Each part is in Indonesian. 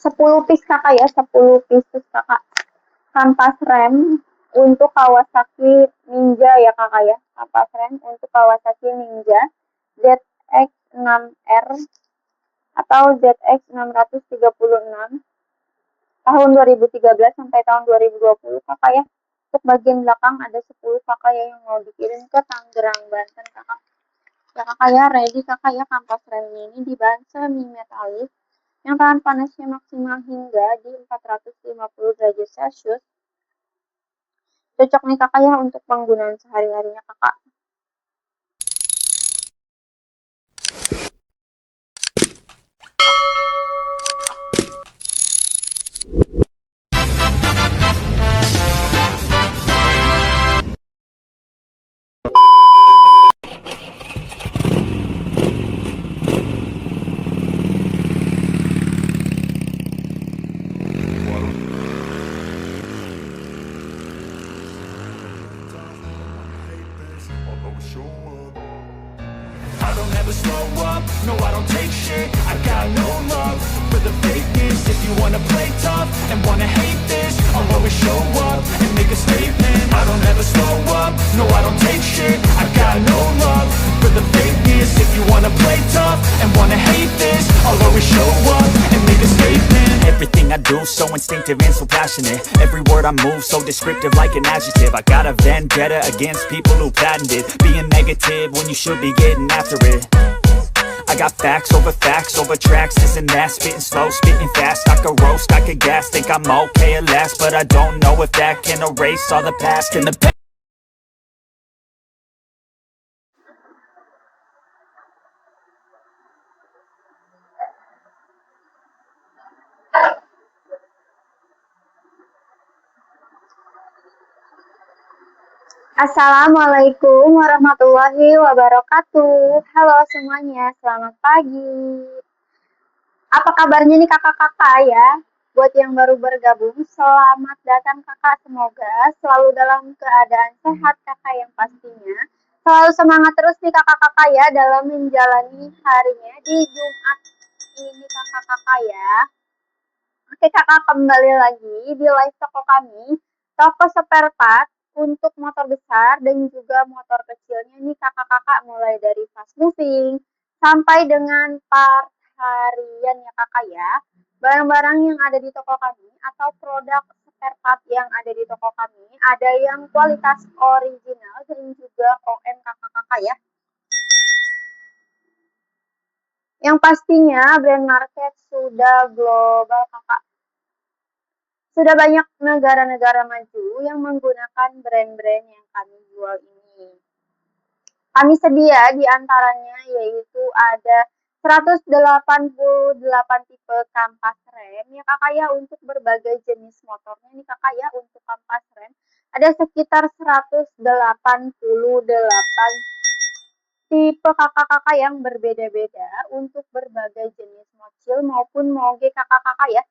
10 piece kakak ya, 10 pieces kakak. Kampas rem untuk Kawasaki Ninja ya kakak ya. Kampas rem untuk Kawasaki Ninja ZX6R atau ZX636 tahun 2013 sampai tahun 2020 kakak ya. Untuk bagian belakang ada 10 kakak ya yang mau dikirim ke Tangerang, Banten kakak. Ya kakak ya, ready kakak ya, kampas remnya ini di bahan semi metalis yang tahan panasnya maksimal hingga di 450 derajat Celcius. Cocok nih kakak ya untuk penggunaan sehari-harinya kakak. I don't ever slow up, no I don't take shit. I got no love for the fakeness. If you wanna play tough and wanna hate this, I'll always show up and make a statement. I don't ever slow up, no I don't take shit. I got no love for the fakeness. If you wanna play tough and wanna hate this, I'll always show up and make a statement. Everything I do so instinctive and so passionate. Every word I move so descriptive like an adjective. I got a vendetta against people who patented being negative when you should be getting after it. I got facts over tracks, this and that. Spitting slow, spitting fast. I could roast, I could gas. Think I'm okay at last, but I don't know if that can erase all the past and the past. Assalamualaikum warahmatullahi wabarakatuh. Halo semuanya, selamat pagi. Apa kabarnya nih kakak-kakak ya? Buat yang baru bergabung, selamat datang kakak. Semoga selalu dalam keadaan sehat kakak yang pastinya. Selalu semangat terus nih kakak-kakak ya dalam menjalani harinya di Jumat ini kakak-kakak ya. Oke kakak, kembali lagi di live toko kami, toko spare part untuk motor besar dan juga motor kecilnya nih kakak-kakak, mulai dari fast moving sampai dengan part harian ya kakak ya. Barang-barang yang ada di toko kami atau produk spare part yang ada di toko kami ada yang kualitas original dan juga OM kakak-kakak ya. Yang pastinya brand market sudah global kakak. Sudah banyak negara-negara maju yang menggunakan brand-brand yang kami jual ini. Kami sedia di antaranya yaitu ada 188 tipe kampas rem ya kakak ya, untuk berbagai jenis motornya nih kakak ya. Untuk kampas rem ada sekitar 188 tipe kakak-kakak yang berbeda-beda untuk berbagai jenis mobil maupun moge kakak-kakak ya.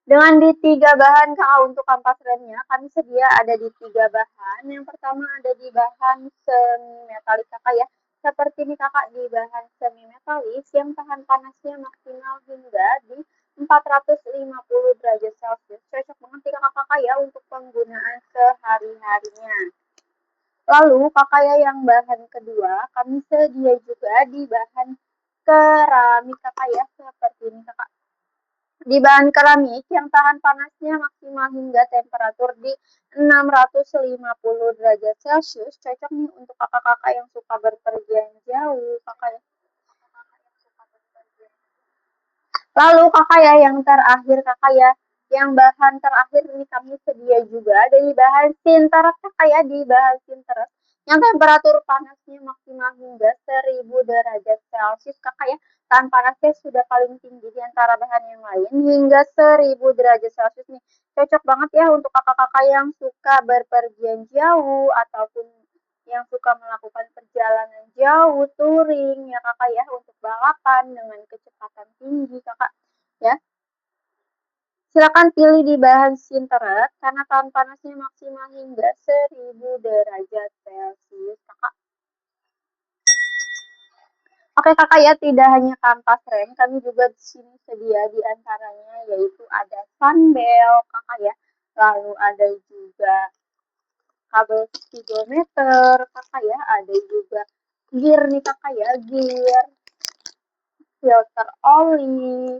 Dengan di 3 bahan kakak untuk kampas remnya, kami sedia ada di 3 bahan. Yang pertama ada di bahan semi metalis kakak ya. Seperti ini kakak, di bahan semi metalis yang tahan panasnya maksimal hingga di 450 derajat Celcius. Cocok banget nih kakak-kakak ya untuk penggunaan sehari-harinya. Lalu kakak ya, yang bahan kedua kami sedia juga di bahan keramik kakak ya. Seperti ini kakak. Di bahan keramik yang tahan panasnya maksimal hingga temperatur di 650 derajat Celcius. Cocok nih untuk kakak-kakak yang suka berpergian jauh kakak ya. Lalu kakak ya, yang terakhir kakak ya, yang bahan terakhir ini kami sedia juga dari bahan sinteres kakak ya. Di bahan sinteres yang temperatur panasnya maksimal hingga 1000 derajat Celcius kakak ya. Tahan panasnya sudah paling tinggi di antara bahan yang lain hingga 1000 derajat Celcius nih. Cocok banget ya untuk kakak-kakak yang suka berpergian jauh ataupun yang suka melakukan perjalanan jauh, touring ya kakak ya, untuk balapan dengan kecepatan tinggi kakak ya. Silakan pilih di bahan sinteres karena tahan panasnya maksimal hingga 1000 derajat Celcius kakak. Oke kakak ya, tidak hanya kampas rem, kami juga di sini sedia di antaranya yaitu ada sunbel kakak ya, lalu ada juga kabel speedometer kakak ya, ada juga gear nih kakak ya, gear, filter oli,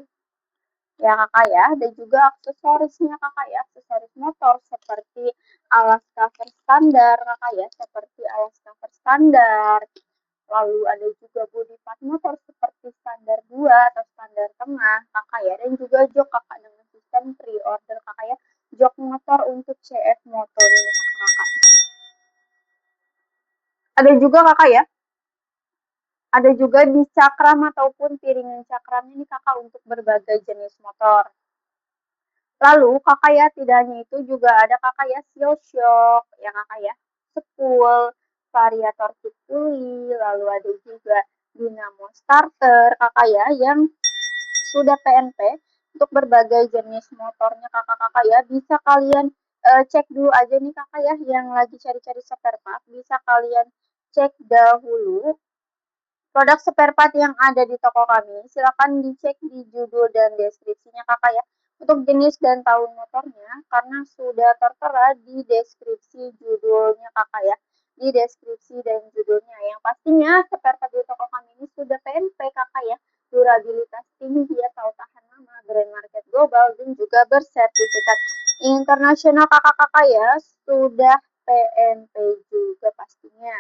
ya kakak ya, ada juga aksesorisnya kakak ya, aksesoris motor seperti alas cover standar kakak ya, seperti alas cover standar, lalu ada juga body part motor seperti standar 2 atau standar tengah kakak ya, dan juga jok kakak dengan sistem pre-order kakak ya, jok motor untuk CF motor ini kakak. Ada juga kakak ya, ada juga di cakram ataupun piringan cakram ini kakak untuk berbagai jenis motor. Lalu kakak ya, tidak hanya itu juga ada kakak ya seal shock ya kakak ya, spool, variator puli, lalu ada juga dinamo starter kakak ya yang sudah PNP untuk berbagai jenis motornya kakak-kakak ya. Bisa kalian cek dulu aja nih kakak ya, yang lagi cari-cari spare part, bisa kalian cek dahulu produk spare part yang ada di toko kami. Silakan dicek di judul dan deskripsinya kakak ya, untuk jenis dan tahun motornya, karena sudah tertera di deskripsi judulnya kakak ya, di deskripsi dan judulnya. Yang pastinya spare part di toko kami ini sudah PNP kakak ya, durabilitas tinggi atau tahan lama, brand market global, dan juga bersertifikat internasional kakak-kakak ya, sudah PNP juga pastinya.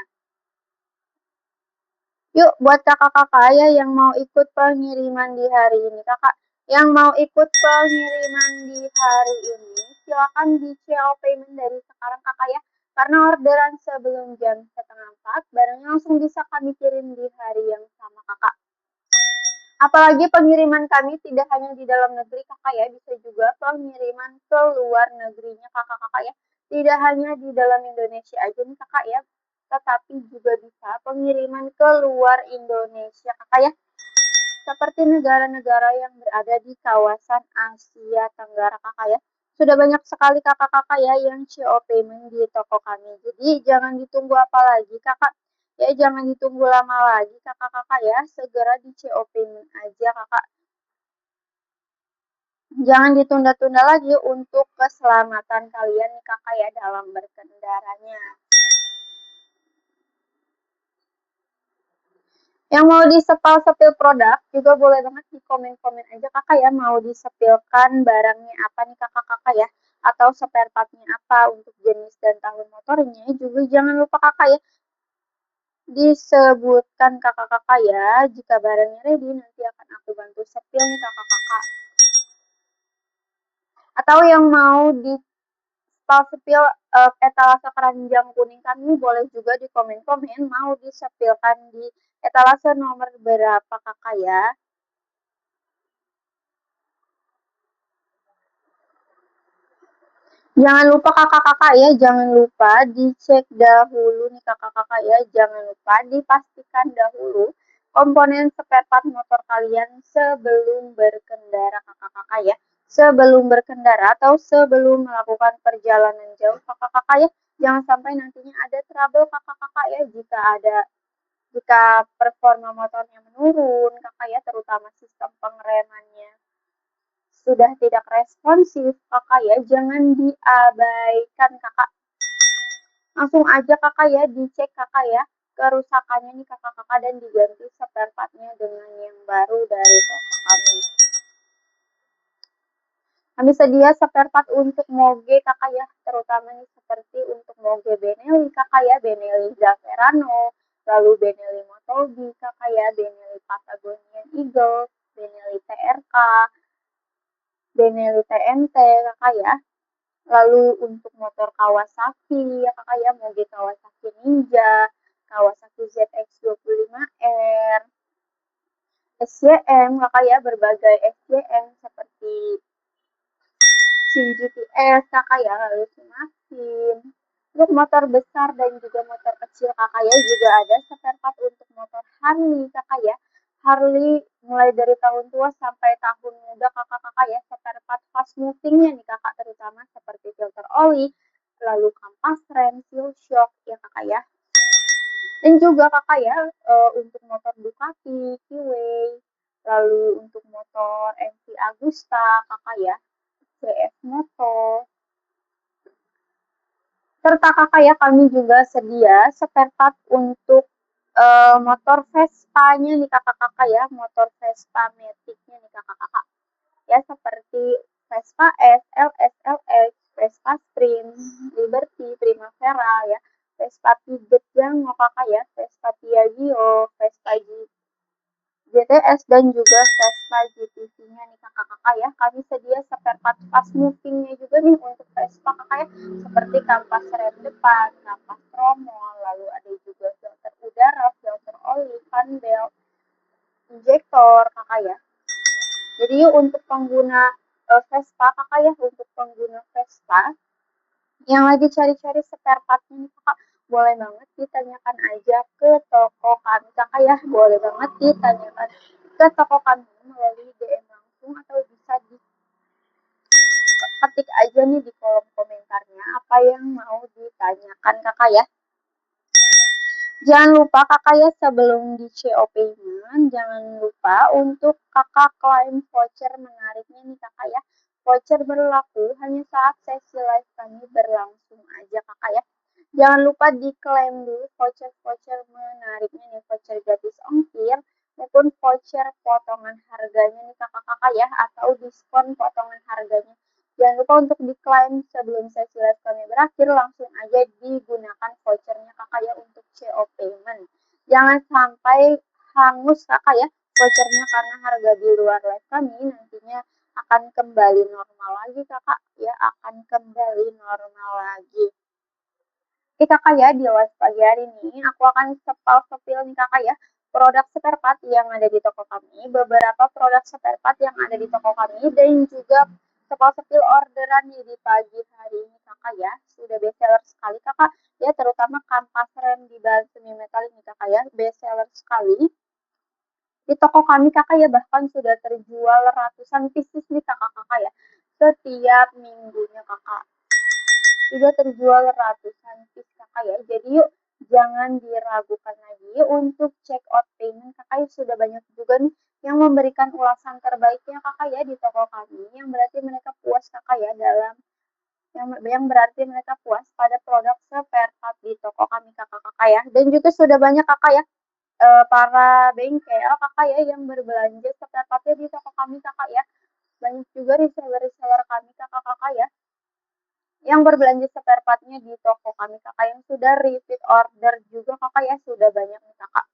Yuk buat kakak-kakak ya yang mau ikut pengiriman di hari ini kakak, yang mau ikut pengiriman di hari ini silakan di CO payment dari sekarang kakak ya, karena orderan sebelum jam setengah 4 barangnya langsung bisa kami kirim di hari yang sama kakak. Apalagi pengiriman kami tidak hanya di dalam negeri kakak ya, bisa juga pengiriman ke luar negerinya kakak-kakak ya. Tidak hanya di dalam Indonesia aja nih kakak ya, tetapi juga bisa pengiriman ke luar Indonesia kakak ya. Seperti negara-negara yang berada di kawasan Asia Tenggara kakak ya. Sudah banyak sekali kakak-kakak ya yang CO payment di toko kami. Jadi jangan ditunggu apa lagi kakak. Ya jangan ditunggu lama lagi kakak-kakak ya. Segera di CO payment aja kakak. Jangan ditunda-tunda lagi untuk keselamatan kalian nih kakak ya dalam berkendaranya. Yang mau disepil produk juga boleh banget di komen-komen aja kakak ya, mau disepilkan barangnya apa nih kakak-kakak ya, atau spare partnya apa untuk jenis dan tahun motornya. Juga jangan lupa kakak ya, disebutkan kakak-kakak ya, jika barangnya ready nanti akan aku bantu sepil nih kakak-kakak. Atau yang mau di sepil etalase keranjang kuning kami boleh juga di komen-komen mau disepilkan di etalase nomor berapa kakak ya. Jangan lupa kakak-kakak ya, jangan lupa dicek dahulu nih kakak-kakak ya, jangan lupa dipastikan dahulu komponen spare part motor kalian sebelum berkendara kakak-kakak ya. Sebelum berkendara atau sebelum melakukan perjalanan jauh kakak-kakak ya, jangan sampai nantinya ada trouble kakak-kakak ya, jika performa motornya menurun kakak ya, terutama sistem pengeremannya sudah tidak responsif kakak ya, jangan diabaikan kakak, langsung aja kakak ya dicek kakak ya kerusakannya nih kakak-kakak, dan diganti spare partnya dengan yang baru dari toko kami. Kami sedia spare part untuk moge kakak ya, terutama nih seperti untuk moge Benelli kakak ya, Benelli Zaverano, lalu Benelli Motobi kakak ya, Benelli Patagonian Eagle, Benelli TRK, Benelli TNT kakak ya. Lalu untuk motor Kawasaki ya kakak ya, moge Kawasaki Ninja, Kawasaki ZX25R, SCM kakak ya, berbagai SCM seperti Shin GTS kakak ya, lalu Maxim. Untuk motor besar dan juga motor kecil kakak ya, juga ada spare part untuk motor Harley kakak ya. Harley mulai dari tahun tua sampai tahun muda kakak-kakak ya, spare part fast movingnya nih kakak, terutama seperti filter oli, lalu kampas rem, seal shock ya kakak ya. Dan juga kakak ya, untuk motor Ducati, Kiway, lalu untuk motor MV Agusta kakak ya, CF Moto, serta kakak ya kami juga sedia spare part untuk motor Vespa-nya nih kakak-kakak ya, motor Vespa Matic-nya nih kakak-kakak. Ya seperti Vespa S, LS, LX, Vespa Sprint, Liberty, Primavera ya, Vespa Piget yang mau kakak ya, Vespa Piaggio, Vespa GTS dan juga Vespa GTV-nya nih kakak-kakak ya. Kami sedia spare part fast moving-nya juga nih untuk Vespa kakak ya, seperti kampas rem depan, kampas tromol, lalu ada juga filter udara, filter oli, fan belt, injektor kakak ya. Jadi untuk pengguna Vespa kakak ya, untuk pengguna Vespa yang lagi cari-cari spare part-nya nih kakak, boleh banget ditanyakan aja ke toko kami kakak ya, boleh banget ditanyakan ke toko kami melalui DM langsung atau bisa diketik aja nih di kolom komentarnya apa yang mau ditanyakan kakak ya. Jangan lupa kakak ya, sebelum di CO payment, jangan lupa untuk kakak klaim voucher menariknya nih kakak ya. Voucher berlaku hanya saat sesi live kami berlangsung aja kakak ya. Jangan lupa diklaim dulu voucher-voucher menariknya nih, voucher gratis ongkir maupun voucher potongan harganya nih kakak-kakak ya, atau diskon potongan harganya. Jangan lupa untuk diklaim sebelum sesi live kami berakhir, langsung aja digunakan vouchernya kakak ya untuk CO payment. Jangan sampai hangus kakak ya vouchernya, karena harga di luar live kami nantinya akan kembali normal lagi kakak ya, akan kembali normal lagi. Oke kakak ya, di live pagi hari ini aku akan sepil nih kakak ya, produk spare part yang ada di toko kami, beberapa produk spare part yang ada di toko kami, dan juga sepil orderan nih di pagi hari ini kakak ya. Sudah best seller sekali kakak ya, terutama kampas rem di bahan semi metal ini kakak ya, best seller sekali di toko kami kakak ya, bahkan sudah terjual ratusan pieces nih kakak-kakak ya, setiap minggunya kakak sudah terjual ratusan piece kakak ya. Jadi yuk jangan diragukan lagi untuk check out payment kakak ya, sudah banyak juga nih yang memberikan ulasan terbaiknya kakak ya di toko kami, yang berarti mereka puas kakak ya, dalam yang berarti mereka puas pada produk spare part di toko kami kakak-kakak ya. Dan juga sudah banyak kakak ya, para bengkel kakak ya yang berbelanja spare partnya di toko kami kakak ya. Banyak juga reseller-reseller kami kakak-kakak ya yang berbelanja spare partnya di toko kami kakak, yang sudah repeat order juga kakak ya, sudah banyak nih kakak.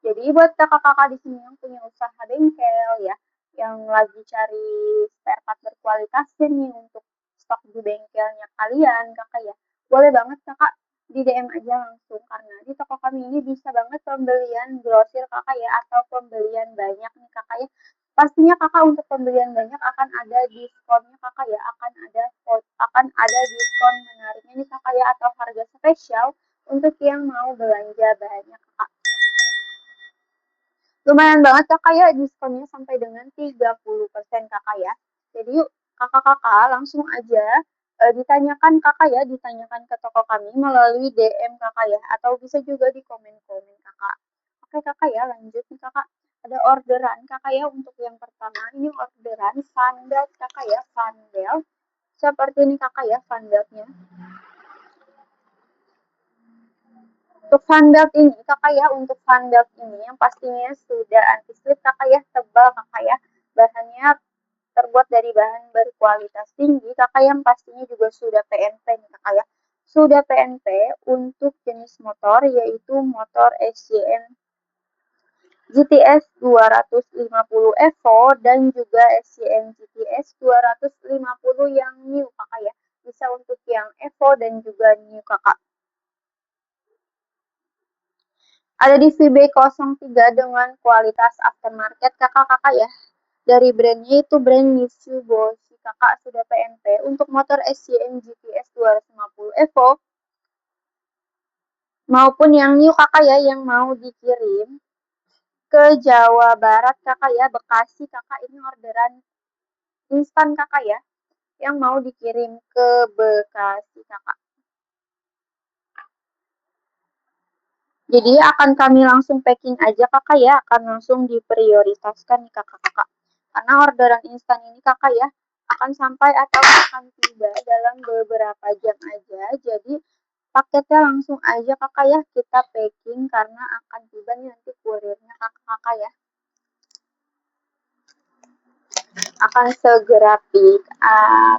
Jadi buat kakak-kakak di sini yang punya usaha bengkel ya, yang lagi cari spare part berkualitas nih untuk stok di bengkelnya kalian kakak ya, boleh banget kakak di DM aja langsung, karena di toko kami ini bisa banget pembelian grosir kakak ya, atau pembelian banyak nih kakak ya. Pastinya kakak untuk pembelian banyak akan ada diskonnya kakak ya, akan ada diskon menariknya nih kakak ya, atau harga spesial untuk yang mau belanja banyak kakak. Lumayan banget kakak ya, diskonnya sampai dengan 30% kakak ya. Jadi yuk kakak-kakak langsung aja ditanyakan kakak ya, ditanyakan ke toko kami melalui DM kakak ya, atau bisa juga di komen-komen kakak. Oke kakak ya, lanjut nih kakak. Ada orderan kakak ya, untuk yang pertama ini orderan funbelt kakak ya, funbelt. Seperti ini kakak ya funbeltnya. Untuk funbelt ini kakak ya, untuk funbelt ini yang pastinya sudah anti slip kakak ya, tebal kakak ya, bahannya terbuat dari bahan berkualitas tinggi kakak, yang pastinya juga sudah PNP nih kakak ya, sudah PNP untuk jenis motor yaitu motor SJM GTS 250 Evo dan juga SJM GTS 250 yang new kakak ya, bisa untuk yang Evo dan juga new kakak. Ada di VB03 dengan kualitas aftermarket kakak-kakak ya. Dari brandnya itu brand Mitsubishi kakak, sudah PNP untuk motor SCM GTS 250 Evo maupun yang new kakak ya, yang mau dikirim ke Jawa Barat kakak ya, Bekasi kakak, ini orderan instan kakak ya, yang mau dikirim ke Bekasi kakak. Jadi akan kami langsung packing aja kakak ya, akan langsung diprioritaskan nih kakak-kakak. Karena orderan instan ini kakak ya, akan sampai atau akan tiba dalam beberapa jam aja. Jadi paketnya langsung aja kakak ya, kita packing karena akan tiba nih nanti kurirnya kakak-kakak ya. Akan segera pick up.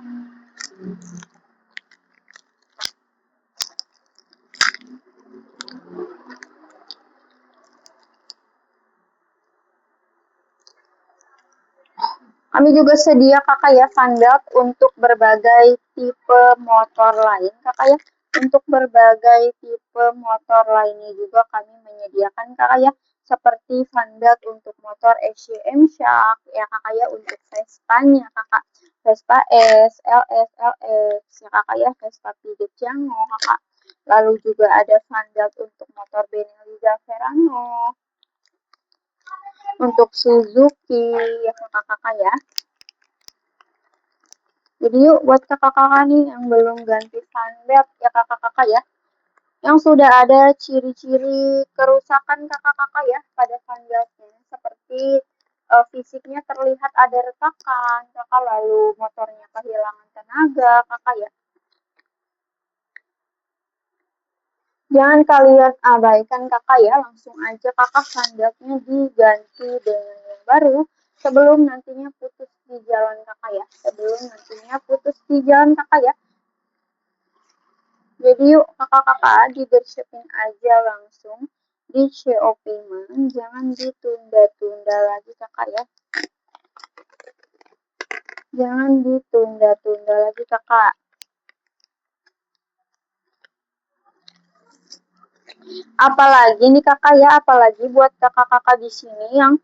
Kami juga sedia kakak ya funbelt untuk berbagai tipe motor lain kakak ya. Untuk berbagai tipe motor lainnya juga kami menyediakan kakak ya. Seperti funbelt untuk motor SCM Shark ya kakak ya, untuk Vespa-nya kakak. Vespa S, LS, LX ya kakak ya, Vespa Piget Jango kakak. Lalu juga ada funbelt untuk motor Benelli Verano, untuk Suzuki ya kakak-kakak ya. Jadi yuk buat kakak-kakak nih yang belum ganti funbelt ya kakak-kakak ya, yang sudah ada ciri-ciri kerusakan kakak-kakak ya pada funbeltnya, seperti fisiknya terlihat ada retakan kakak, lalu motornya kehilangan tenaga kakak ya. Jangan kalian abaikan kakak ya, langsung aja kakak funbeltnya diganti dengan yang baru sebelum nantinya putus di jalan kakak ya, ya. Jadi yuk kakak-kakak di dropshipping aja langsung di CO payment, jangan ditunda-tunda lagi kakak ya. Jangan ditunda-tunda lagi kakak. Apalagi nih kakak ya, apalagi buat kakak-kakak di sini yang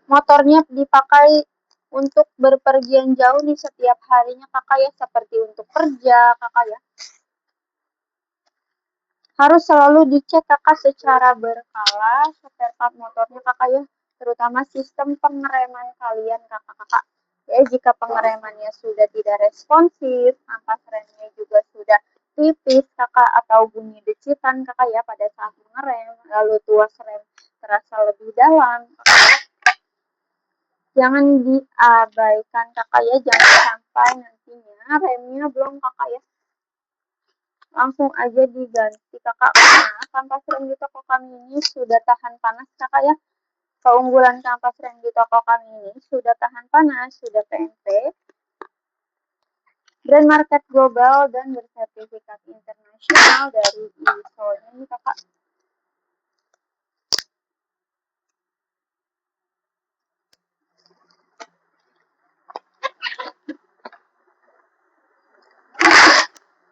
motornya dipakai untuk berpergian jauh nih setiap harinya kakak ya, seperti untuk kerja kakak ya. Harus selalu dicek kakak secara berkala spare part motornya kakak ya, terutama sistem pengereman kalian kakak-kakak. Ya, jika pengeremannya sudah tidak responsif, ampas remnya juga sudah tipis kakak, atau bunyi decitan kakak ya pada saat mengerem, lalu tuas rem terasa lebih dalam kakak. Jangan diabaikan kakak ya, jangan sampai nantinya remnya belum kakak ya, langsung aja diganti kakak, karena kampas rem di toko kami ini sudah tahan panas kakak ya. Keunggulan kampas rem di toko kami ini sudah tahan panas, sudah PNP, brand market global dan bersertifikat internasional dari ISO-nya ini kakak.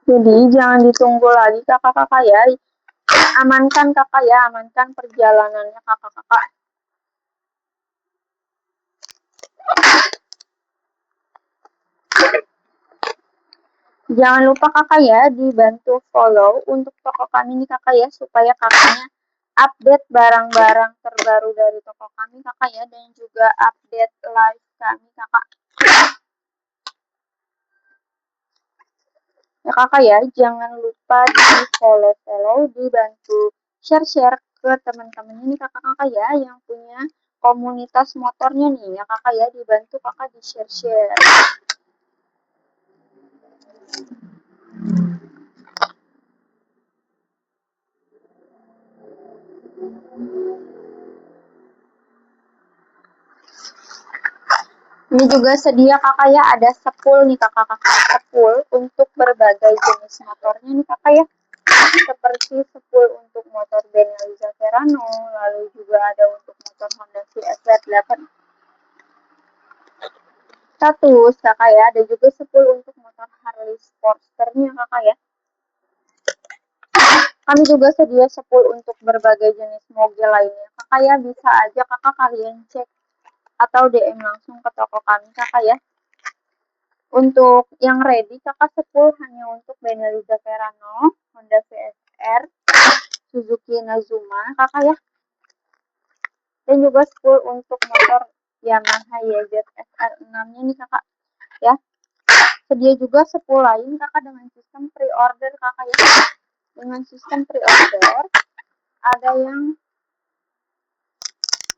Jadi jangan ditunggu lagi kakak-kakak ya, amankan kakak ya, amankan perjalanannya kakak-kakak. Jangan lupa kakak ya, dibantu follow untuk toko kami nih kakak ya, supaya kakaknya update barang-barang terbaru dari toko kami kakak ya, dan juga update live kami kakak. Ya kakak ya, jangan lupa di follow, dibantu share ke teman-teman ini kakak-kakak ya, yang punya komunitas motornya nih ya kakak ya, dibantu kakak di share. Ini juga sedia kakak ya, ada sepul nih kakak-kakak, sepul untuk berbagai jenis motornya nih kakak ya, seperti sepul untuk motor Benelli Verano, lalu juga ada untuk motor Honda CSR 800 kakak ya, ada juga sepul untuk motor Harley Sportster-nya kakak ya. Kami juga sedia sepul untuk berbagai jenis mobil lainnya kakak ya, bisa aja kakak kalian cek atau DM langsung ke toko kami kakak ya. Untuk yang ready kakak sepul hanya untuk Benelli Verano, Honda CSR, Suzuki Nazuma kakak ya. Dan juga sepul untuk motor Yamaha YZF-R6-nya nih kakak ya. Sedia juga sepul lain kakak dengan sistem pre-order kakak ya. dengan sistem pre-order. Ada yang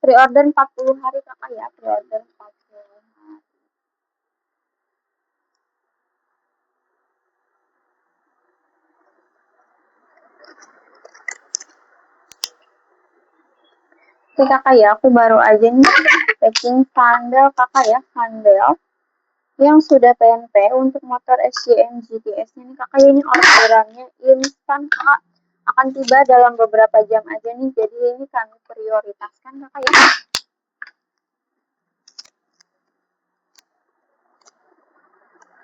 pre-order 40 hari kakak ya, pre-order 40 hari. Oke kakak ya, aku baru aja nih packing sandal kakak ya, sandal yang sudah PNP untuk motor SCM GTS ini kakak, ini orderannya instan kakak, akan tiba dalam beberapa jam aja nih, jadi ini kami prioritaskan kakak ya.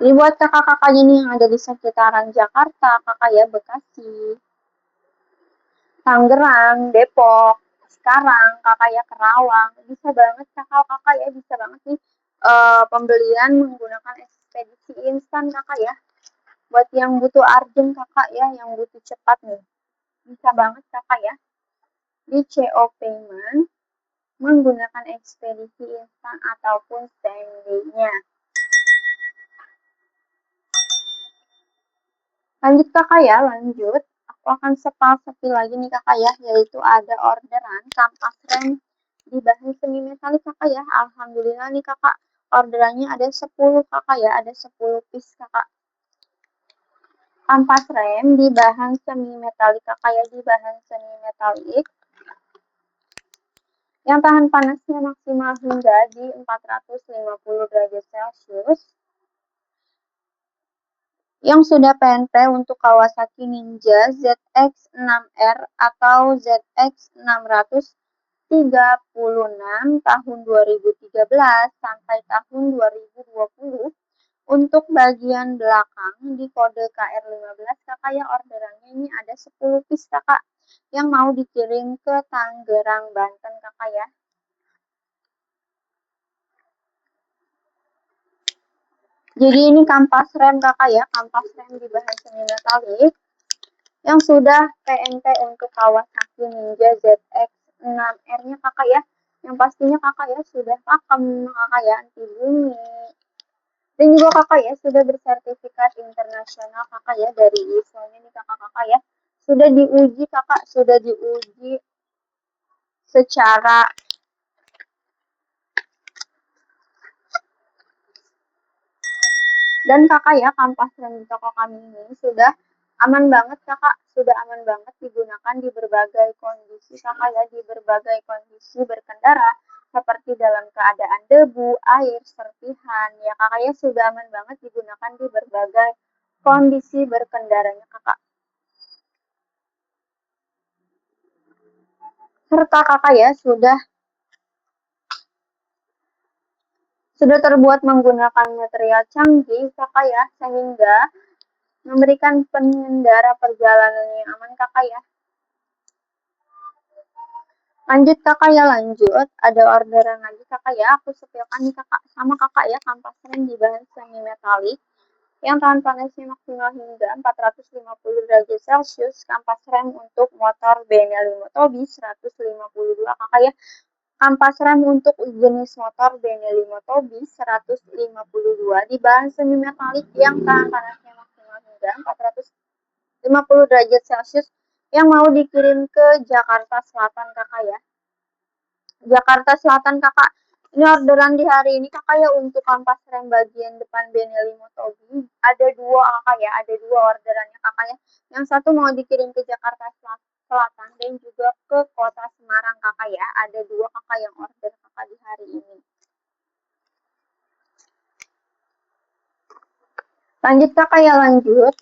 Jadi buat kakak-kakaknya nih yang ada di sekitaran Jakarta kakak ya, Bekasi, Tangerang, Depok, sekarang kakak ya, Kerawang, bisa banget kakak ya, bisa banget nih pembelian menggunakan ekspedisi instan kakak ya. Buat yang butuh urgent kakak ya, yang butuh cepat nih, bisa banget kakak ya di CO Payment menggunakan ekspedisi instan ataupun same day-nya. Lanjut kakak ya, lanjut. Aku akan sepal-sepil lagi nih kakak ya, yaitu ada orderan kampas rem di bahan semi metalik kakak ya. Alhamdulillah nih kakak, orderannya ada 10 kakak ya, ada 10 piece kakak. Kampas rem di bahan semi metalik kakak ya, di bahan semi metalik yang tahan panasnya maksimal hingga di 450 derajat Celcius, yang sudah PNP untuk Kawasaki Ninja ZX-6R atau ZX636 tahun 2013 sampai tahun 2020. Untuk bagian belakang di kode KR15 kakak ya, orderannya ini ada 10 piece kakak yang mau dikirim ke Tangerang, Banten kakak ya. Jadi ini kampas rem kakak ya, kampas rem di bahan semi metalik yang sudah PNP untuk Kawasaki Ninja ZX-6R-nya kakak ya. Yang pastinya kakak ya sudah pakem kakak ya, anti bunyi. Dan juga kakak ya sudah bersertifikat internasional kakak ya dari ISO-nya nih kakak-kakak ya. Sudah diuji kakak, sudah diuji secara dan kakak ya, kampas rem di toko kami ini sudah aman banget kakak, sudah aman banget digunakan di berbagai kondisi kakak ya, di berbagai kondisi berkendara seperti dalam keadaan debu, air, serpihan ya kakak ya, sudah aman banget digunakan di berbagai kondisi berkendaranya kakak. Serta kakak ya sudah terbuat menggunakan material canggih kakak ya, sehingga memberikan pengendara perjalanan yang aman kakak ya. Lanjut kakak ya, lanjut. Ada orderan lagi kakak ya, aku sepilkan nih kakak, sama kakak ya, kampas rem di bahan semi metalik yang tahan panasnya maksimal hingga 450 derajat Celcius, kampas rem untuk motor Benelli Motobi 152 kakak ya. Kampas rem untuk jenis motor Benelli Motobi 152 di bahan semi metalik yang tahan panasnya maksimal hingga 450 derajat Celcius yang mau dikirim ke Jakarta Selatan kakak ya. Jakarta Selatan kakak. Ini orderan di hari ini kakak ya, untuk kampas rem bagian depan Benelli Motobi. Ada dua kakak ya, ada dua orderannya kakak ya. Yang satu mau dikirim ke Jakarta Selatan dan juga ke kota Semarang kakak ya. Ada dua kakak yang order kakak di hari ini. Lanjut kakak ya, lanjut.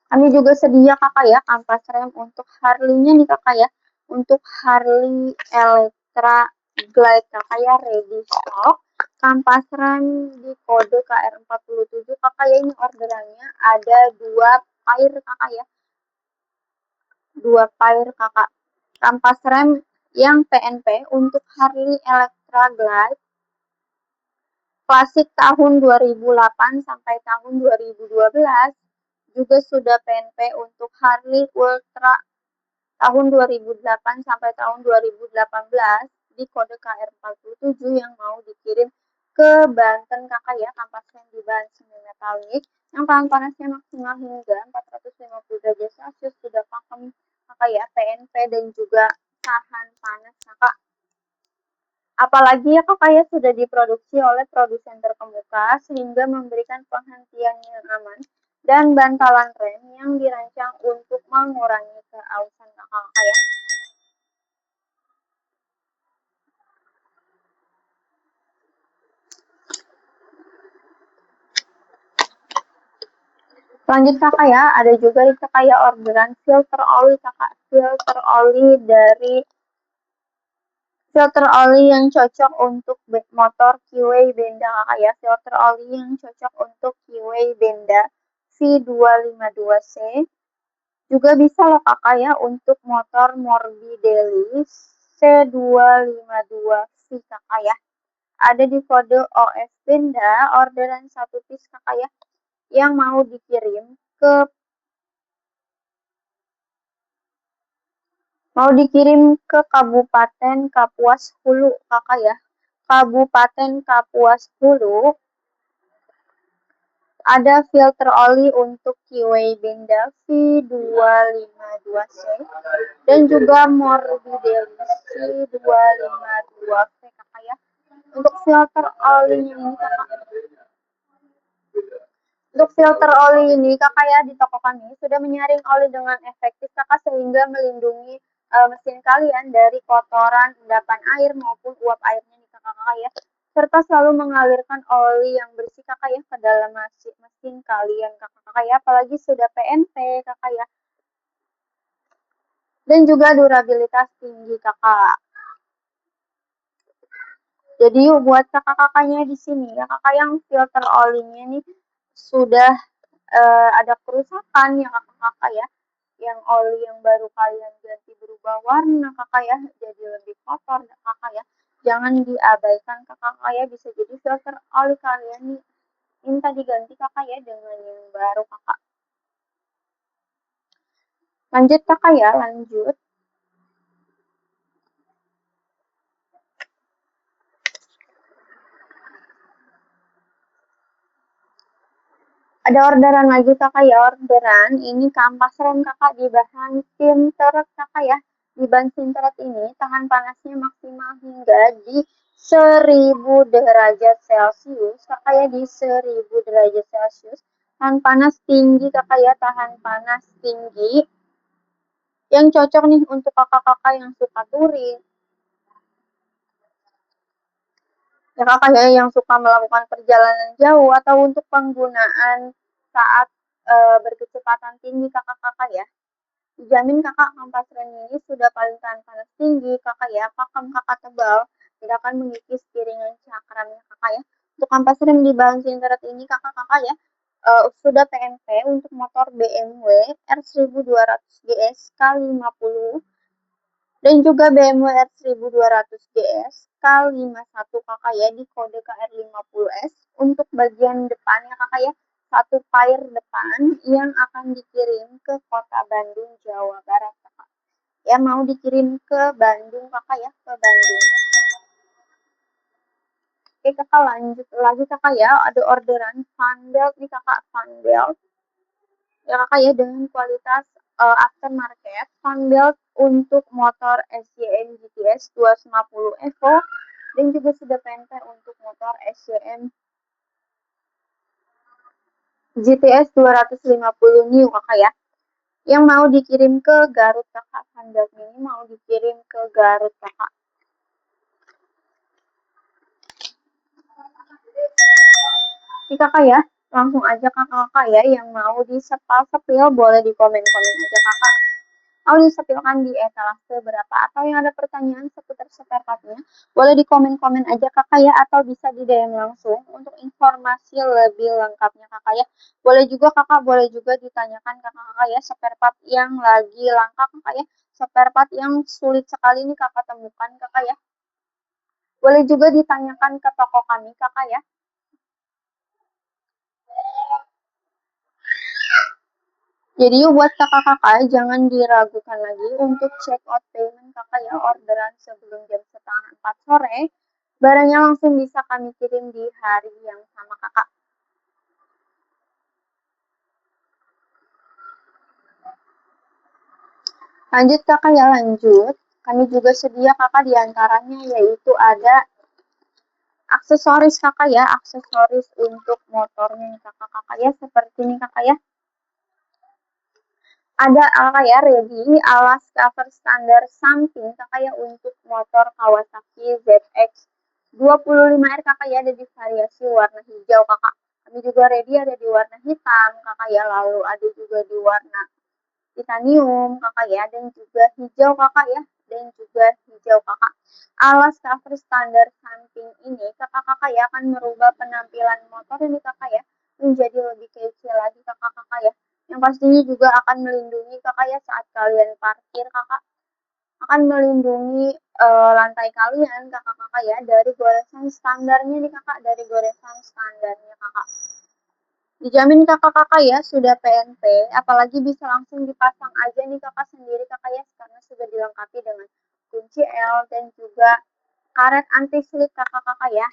Kami juga sedia kakak ya, kampas rem untuk Harley-nya nih kakak ya. Untuk Harley Electra Glide kakak ya, ready stock. Kampas rem di kode KR47 kakak ya, ini orderannya ada 2 pair kakak ya. 2 pair kakak. Kampas rem yang PNP untuk Harley Electra Glide klasik tahun 2008 sampai tahun 2012. Juga sudah PNP untuk Harley Ultra tahun 2008 sampai tahun 2018 di kode KR47 yang mau dikirim ke Banten kakak ya, kampas rem di bahan semi metalik yang tahan panasnya maksimal hingga 450 derajat Celcius, sudah pakem kakak ya, PNP dan juga tahan panas kakak. Apalagi ya kakak ya, sudah diproduksi oleh produsen terkemuka sehingga memberikan penghentian yang aman dan bantalan rem yang dirancang untuk mengurangi keausan kakak ya. Lanjut kakak ya, ada juga di kakak ya orderan filter oli kakak, filter oli yang cocok untuk motor Kiway Benda kakak ya, filter oli yang cocok untuk Kiway Benda V252C. Juga bisa loh kakak ya untuk motor Morbidelli C252V kakak ya. Ada di kode OS Benda, orderan 1 piece kakak ya, yang mau dikirim ke Kabupaten Kapuas Hulu kakak ya. Kabupaten Kapuas Hulu ada filter oli untuk Kiway Benda V252C dan juga Morbidelli C252V kakak ya. Untuk filter oli ini kakak, kakak ya, di toko kami sudah menyaring oli dengan efektif kakak sehingga melindungi mesin kalian dari kotoran, endapan air maupun uap airnya nih kakak ya, serta selalu mengalirkan oli yang bersih kakak ya ke dalam mesin kalian kakak ya, apalagi sudah PNP kakak ya, dan juga durabilitas tinggi kakak. Jadi yuk buat kakak-kakaknya di sini ya kakak, yang filter olinya nih sudah ada kerusakan ya kakak ya, yang oli yang baru kalian ganti berubah warna kakak ya, jadi lebih kotor kakak ya, jangan diabaikan kakak ya, bisa jadi filter oli kalian nih minta diganti kakak ya dengan yang baru kakak. Lanjut kakak ya, lanjut. Ada orderan lagi kakak ya, orderan ini kampas rem kakak di bahan Sinteret kakak ya. Di bahan Sinteret ini tahan panasnya maksimal hingga di 1000 derajat Celcius kakak ya, di 1000 derajat Celcius. Tahan panas tinggi kakak ya, tahan panas tinggi. Yang cocok nih untuk kakak-kakak yang suka touring, ya kakak ya, yang suka melakukan perjalanan jauh atau untuk penggunaan saat berkecepatan tinggi kakak-kakak ya. Dijamin kakak kampas rem ini sudah paling tahan panas tinggi kakak ya, pakem kakak tebal, tidak akan mengikis piringan cakramnya kakak ya. Untuk kampas rem di bahan Sinteret ini kakak-kakak ya, sudah PNP untuk motor BMW R1200 GS K50 dan juga BMW R1200 GS K51 kakak ya, di kode KR50S. Untuk bagian depannya kakak ya, satu pair depan yang akan dikirim ke kota Bandung, Jawa Barat kakak ya, mau dikirim ke Bandung kakak ya, ke Bandung. Oke kakak, lanjut lagi kakak ya, ada orderan fan belt nih kakak, fan belt ya kakak ya, dengan kualitas aftermarket. Fan belt untuk motor SYM GTS 250 Evo dan juga sudah PNP untuk motor SYM GTS 250 New kakak ya, yang mau dikirim ke Garut kakak. Fan belt ini mau dikirim ke Garut kakak. Oke kakak ya, langsung aja kakak-kakak ya, yang mau disepil boleh di komen-komen aja kakak. Mau disepilkan di etalase berapa, atau yang ada pertanyaan seputar spare partnya, boleh di komen-komen aja kakak ya, atau bisa di DM langsung untuk informasi lebih lengkapnya kakak ya. Boleh juga ditanyakan kakak-kakak ya, spare part yang lagi langka kakak ya, spare part yang sulit sekali nih kakak temukan kakak ya. Boleh juga ditanyakan ke toko kami kakak ya. Jadi buat kakak-kakak jangan diragukan lagi untuk check out payment kakak ya, orderan sebelum jam 3:30 sore Barangnya langsung bisa kami kirim di hari yang sama kakak. Lanjut kakak ya, lanjut. Kami juga sedia kakak diantaranya yaitu ada aksesoris kakak ya, aksesoris untuk motornya nih kakak ya, seperti ini kakak ya. Ada kakak ya, ready alas cover standar samping kakak ya untuk motor Kawasaki ZX 25R kakak ya, ada di variasi warna hijau kakak. Kami juga ready ada di warna hitam kakak ya, lalu ada juga di warna titanium kakak ya, dan juga hijau kakak ya, dan juga hijau kakak. Alas cover standar samping ini kakak-kakak ya akan merubah penampilan motor ini kakak ya menjadi lebih kece lagi kakak-kakak ya. Yang pastinya juga akan melindungi kakak ya saat kalian parkir kakak, akan melindungi lantai kalian kakak-kakak ya dari goresan standarnya nih kakak, dari goresan standarnya kakak. Dijamin kakak-kakak ya sudah PNP, apalagi bisa langsung dipasang aja nih kakak sendiri kakak ya, karena sudah dilengkapi dengan kunci L dan juga karet anti slip kakak-kakak ya.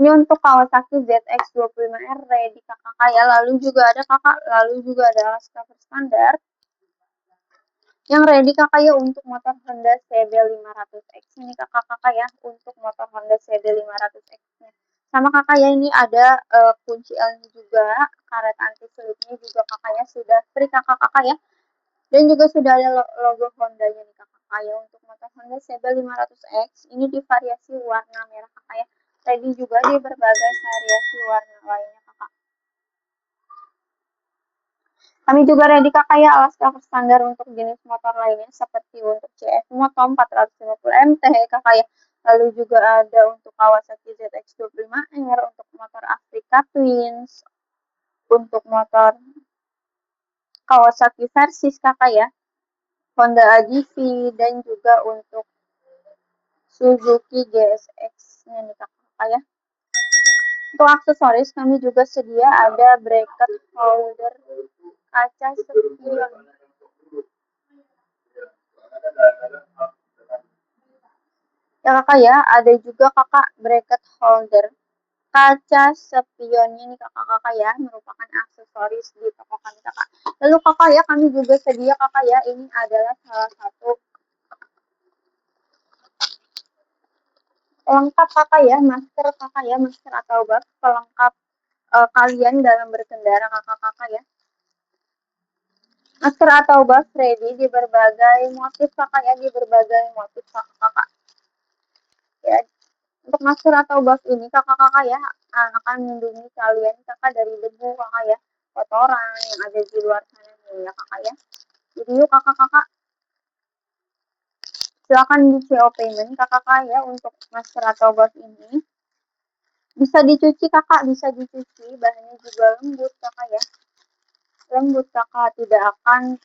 Ini untuk Kawasaki ZX 25R ready kakak ya, lalu juga ada kakak, lalu juga ada alas cover standar yang ready kakak ya untuk motor Honda CB 500X ini kakak-kakak ya, untuk motor Honda CB 500X nya. Sama kakak ya, ini ada kunci L juga, karet anti slipnya juga kakaknya sudah free kakak-kakak ya, dan juga sudah ada logo Honda-nya nih kakak ya untuk motor Honda CB 500X ini di variasi warna merah kakak ya, ready juga di berbagai variasi warna lainnya kakak. Kami juga ready kakak ya alas cover standar untuk jenis motor lainnya seperti untuk CF Moto 450 MT kakak ya. Lalu juga ada untuk Kawasaki ZX 25R, untuk motor Africa Twins, untuk motor Kawasaki Versys kakak ya, Honda ADV, dan juga untuk Suzuki GSX-nya nih kakak ya. Untuk aksesoris kami juga sedia ada bracket holder kaca spion. Ya kakak ya, ada juga kakak bracket holder kaca spionnya nih kakak-kakak ya, merupakan aksesoris di toko kami kakak. Lalu kakak ya, kami juga sedia kakak ya, ini adalah salah satu pelengkap kakak ya, masker kakak ya, masker atau buff pelengkap kalian dalam berkendara kakak-kakak ya. Masker atau buff ready di berbagai motif kakak ya, di berbagai motif kakak-kakak ya. Untuk masker atau buff ini kakak-kakak ya akan melindungi kalian kakak dari debu kakak ya, kotoran yang ada di luar sana nih ya kakak ya. Jadi yuk kakak-kakak silakan di CO payment kakak-kakak ya untuk masker atau buff ini. Bisa dicuci kakak, bisa dicuci, bahannya juga lembut kakak ya. Lembut kakak, tidak akan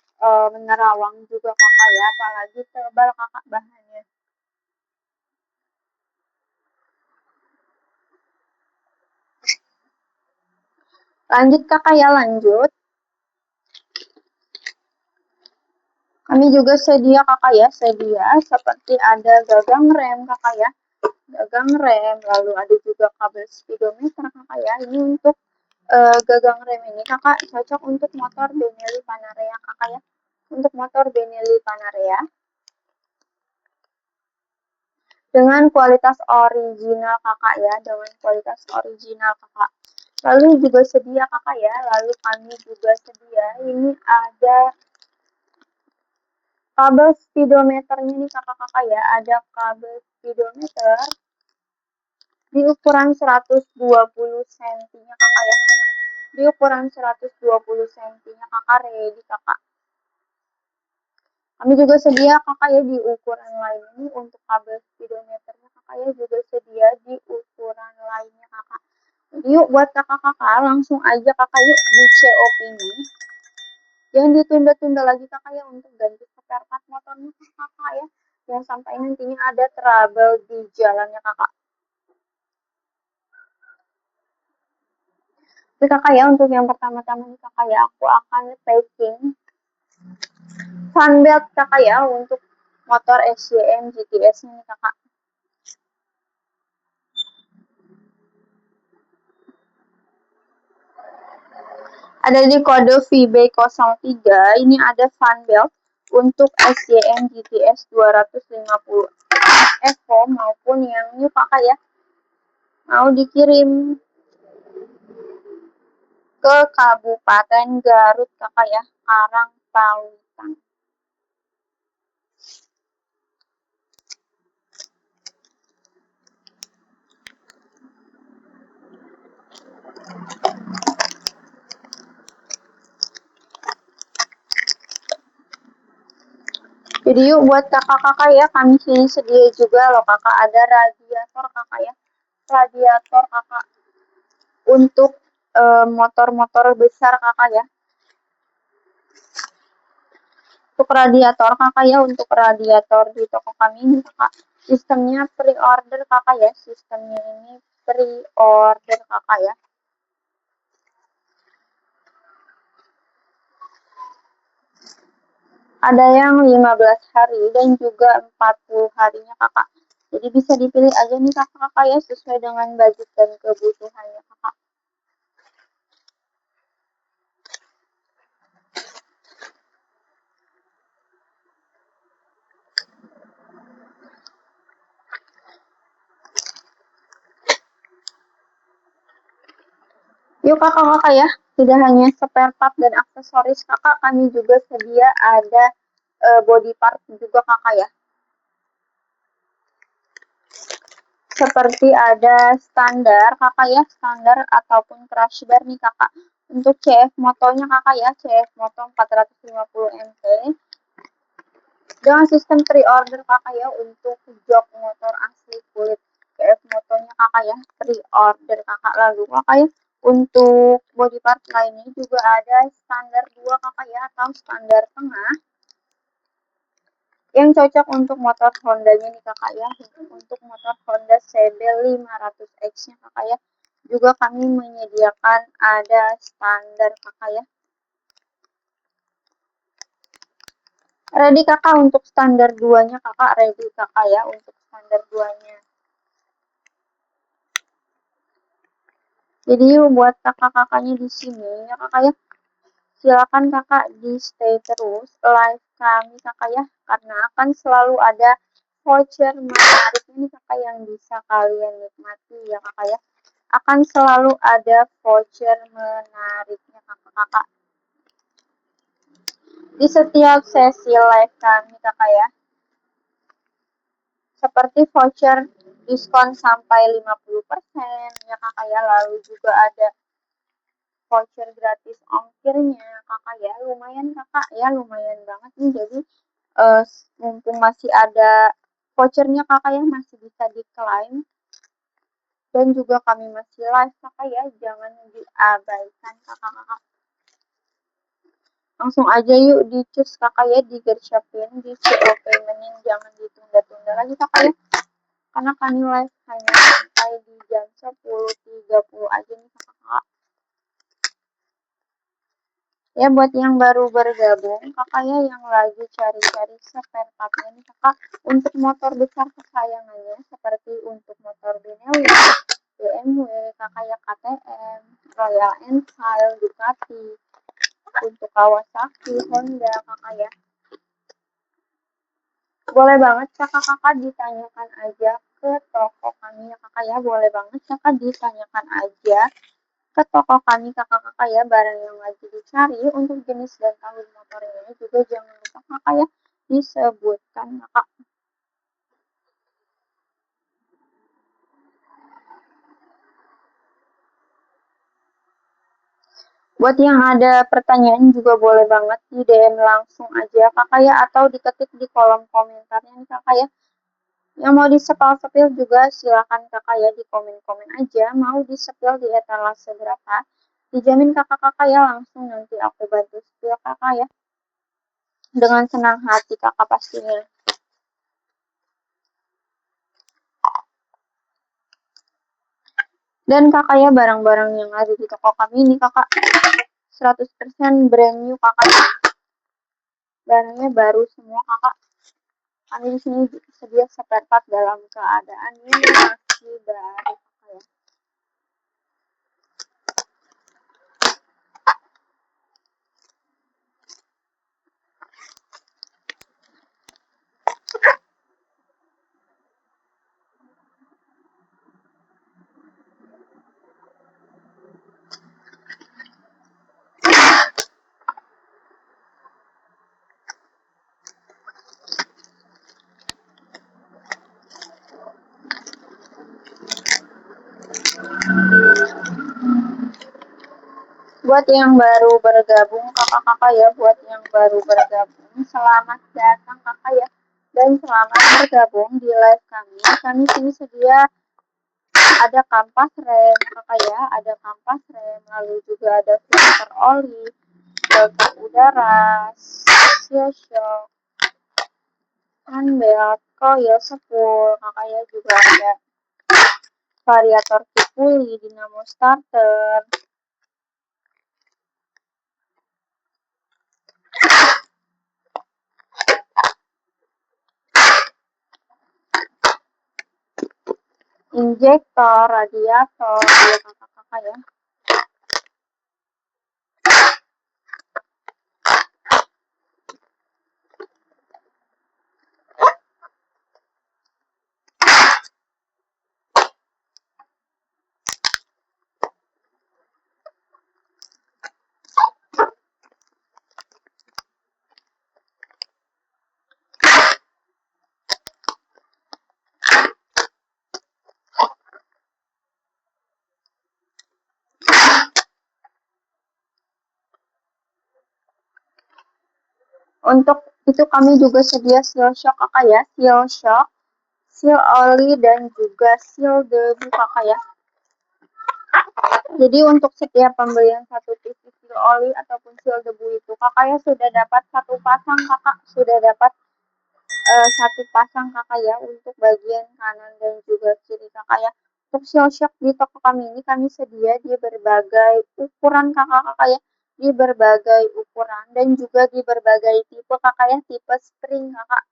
menerawang juga kakak ya, apalagi tebal kakak bahannya. Lanjut kakak ya, lanjut. Kami juga sedia kakak ya, sedia seperti ada gagang rem kakak ya, gagang rem, lalu ada juga kabel speedometer kakak ya. Ini untuk gagang rem ini kakak cocok untuk motor Benelli Panarea kakak ya, untuk motor Benelli Panarea dengan kualitas original kakak ya, dengan kualitas original kakak. Lalu juga sedia kakak ya, lalu kami juga sedia ini ada kabel speedometernya nih kakak-kakak ya, ada kabel speedometer di ukuran 120 cm nya kakak ya, di ukuran 120 cm nya kakak ready kakak. Kami juga sedia kakak ya di ukuran lain ini untuk kabel speedometernya kakak ya, juga sedia di ukuran lainnya kakak. Yuk buat kakak-kakak langsung aja kakak yuk di COP ini. Jangan ditunda-tunda lagi kakak ya untuk ganti spare part motornya kakak ya. Yang sampai nantinya ada trouble di jalannya kakak. Oke kakak ya, untuk yang pertama-tama nih kakak ya, aku akan packing sunbelt kakak ya untuk motor SCM GTS ini kakak. Ada di kode VB03, ini ada fan belt untuk SYM GTS 250 Evo maupun yang new kakak ya. Mau dikirim ke Kabupaten Garut kakak ya, Karangpawitan. Jadi yuk buat kakak-kakak ya, kami sini sedia juga loh kakak, ada radiator kakak ya, radiator kakak untuk motor-motor besar kakak ya. Untuk radiator kakak ya, untuk radiator di toko kami ini kakak, sistemnya pre-order kakak ya, sistemnya ini pre-order kakak ya. Ada yang 15 hari dan juga 40 harinya kakak. Jadi bisa dipilih aja nih kakak-kakak ya, sesuai dengan budget dan kebutuhannya kakak. Yuk kakak-kakak ya, tidak hanya spare part dan aksesoris kakak, kami juga sedia ada body part juga kakak ya. Seperti ada standar kakak ya, standar ataupun crash bar nih kakak. Untuk CF motonya kakak ya, CF moto 450 MP. Dengan sistem pre-order kakak ya, untuk jok motor asli kulit CF motonya kakak ya, pre-order kakak. Lalu kakak ya, untuk body part lainnya juga ada standar 2 kakak ya, atau standar tengah yang cocok untuk motor Honda-nya nih kakak ya. Untuk motor Honda CB 500X nya kakak ya, juga kami menyediakan ada standar kakak ya. Ready kakak untuk standar 2 nya kakak, ready kakak ya untuk standar 2 nya. Jadi buat kakak-kakaknya di sini ya kakak ya, silakan kakak di stay terus live kami kakak ya, karena akan selalu ada voucher menarik ini kakak yang bisa kalian nikmati ya kakak ya. Akan selalu ada voucher menariknya kakak-kakak di setiap sesi live kami kakak ya. Seperti voucher diskon sampai 50% ya kakak ya, lalu juga ada voucher gratis ongkirnya kakak ya. Lumayan kakak ya, lumayan banget nih. Jadi mumpung masih ada vouchernya kakak ya, masih bisa diklaim. Dan juga kami masih live kakak ya, jangan diabaikan kakak-kakak. Langsung aja yuk di cus kakak ya, di gershapin, di CO paymentin, jangan ditunda-tunda lagi kakak ya. Karena kami live hanya sampai di jam 10.30 aja nih kakak-kakak. Ya buat yang baru bergabung kakak ya, yang lagi cari-cari spare partnya nih kakak, untuk motor besar kesayangannya seperti untuk motor Benelli, BMW, kakak ya, KTM, Royal Enfield, Ducati, untuk Kawasaki, Honda kakak ya. Boleh banget kakak-kakak ditanyakan aja ke toko kami ya kakak ya, boleh banget kakak ditanyakan aja ke toko kami kakak-kakak ya, barang yang lagi dicari untuk jenis dan tahun motor ini juga jangan lupa kakak ya disebutkan kakak. Buat yang ada pertanyaan juga boleh banget di DM langsung aja kakak ya, atau diketik di kolom komentarnya nih kakak ya. Yang mau disepil-sepil juga silakan kakak ya, di komen-komen aja mau disepil di etalase berapa. Dijamin kakak-kakak ya, langsung nanti aku bantu sepil kakak ya. Dengan senang hati kakak pastinya. Dan kakak ya, barang-barang yang ada di toko kami ini kakak 100% brand new kakak. Barangnya baru semua kakak. Kami di sini sedia spare part dalam keadaan ini masih baru kakak ya. Buat yang baru bergabung kakak-kakak ya, buat yang baru bergabung, selamat datang kakak ya, dan selamat bergabung di live kami. Kami sini sedia ada kampas rem kakak ya, ada kampas rem, lalu juga ada filter oli, filter udara, seal shock, handbelt, coil spool kakak ya, juga ada variator kipuli, dinamo starter, injektor, radiator ya kakak-kakak ya. Untuk itu kami juga sedia seal shock kakak ya, seal shock, seal oli, dan juga seal debu kakak ya. Jadi untuk setiap pembelian satu piece seal oli ataupun seal debu itu kakak ya sudah dapat satu pasang kakak, sudah dapat satu pasang kakak ya untuk bagian kanan dan juga kiri kakak ya. Untuk seal shock di toko kami ini kami sedia di berbagai ukuran kakak-kakak ya, di berbagai ukuran dan juga di berbagai tipe kakak ya, tipe spring kakak.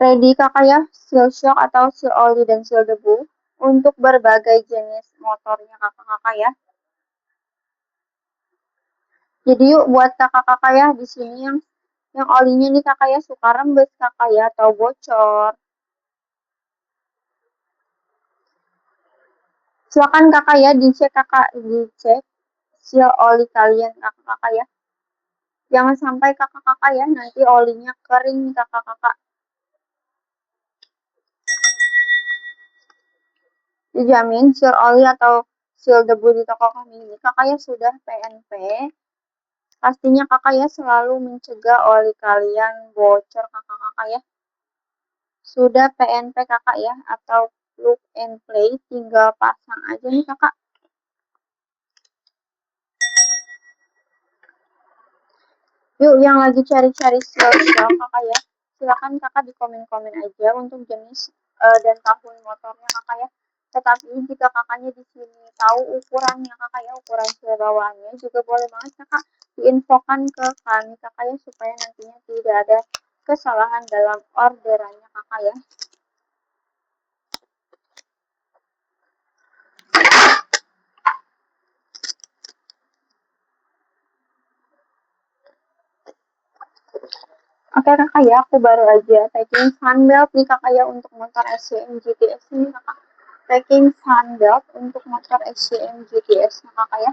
Ready kakak ya, seal shock atau seal oli dan seal debu untuk berbagai jenis motornya kakak-kakak ya. Jadi yuk buat kakak-kakak ya di sini yang olinya nih kakak ya suka rembes kakak ya atau bocor. Silakan kakak ya dicek seal oli kalian kakak-kakak ya. Jangan sampai kakak-kakak ya nanti olinya kering nih kakak-kakak. Dijamin seal oli atau seal debu di toko kami ini kakak ya sudah PNP. Pastinya kakak ya selalu mencegah oli kalian bocor kakak-kakak ya. Sudah PNP kakak ya atau plug and play, tinggal pasang aja nih kakak. Yuk yang lagi cari-cari seal shock kakak ya, silakan kakak di komen-komen aja untuk jenis dan tahun motornya kakak ya. Tetapi jika kakaknya di sini tahu ukurannya kakak ya, ukuran seal bawaannya juga boleh banget kakak diinfokan ke kami kakak ya, supaya nantinya tidak ada kesalahan dalam orderannya kakak ya. Oke kakak ya, aku baru aja packing sunbelt nih kakak ya untuk motor SCM GTS ini kakak. Packing sunbelt untuk motor SCM GTS kakak ya.